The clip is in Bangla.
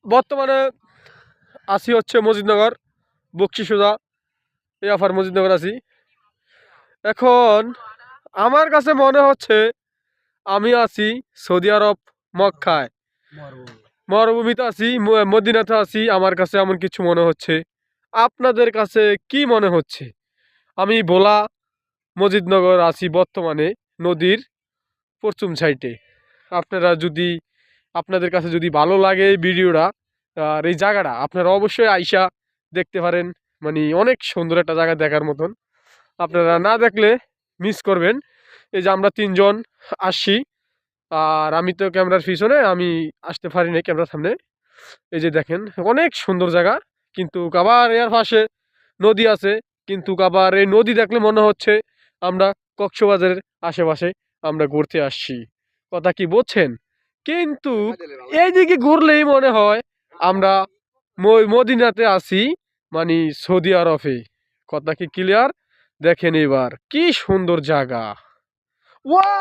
বর্তমানে আছি হচ্ছে মসজিদনগর, বকশি সোজা এফার মসজিদনগর আছি। এখন আমার কাছে মনে হচ্ছে আমি আছি সৌদি আরব, মক্কায়, মরুভূমিতে আছি, মদিনাতে আছি। আমার কাছে এমন কিছু মনে হচ্ছে। আপনাদের কাছে কি মনে হচ্ছে? আমি ভোলা মসজিদনগর আছি বর্তমানে, নদীর পশ্চিম সাইডে। আপনাদের কাছে যদি ভালো লাগে এই ভিডিওটা আর এই জায়গাটা, আপনারা অবশ্যই আইসা দেখতে পারেন। মানে অনেক সুন্দর একটা জায়গা, দেখার মতন। আপনারা না দেখলে মিস করবেন। এই যে আমরা তিনজন আসছি, আর আমি তো ক্যামেরার পিছনে, আমি আসতে পারি না ক্যামেরার সামনে। এই যে দেখেন অনেক সুন্দর জায়গা, কিন্তু আবার এর পাশে নদী আছে। কিন্তু আবার এই নদী দেখলে মনে হচ্ছে আমরা কক্সবাজারের আশেপাশে আমরা ঘুরতে আসছি। কথা কি বলছেন? কিন্তু এইদিকে ঘুরলেই মনে হয় আমরা মদিনাতে আছি, মানে সৌদি আরবে। কথা কি ক্লিয়ার? দেখেন এবার কি সুন্দর জায়গা। ওয়া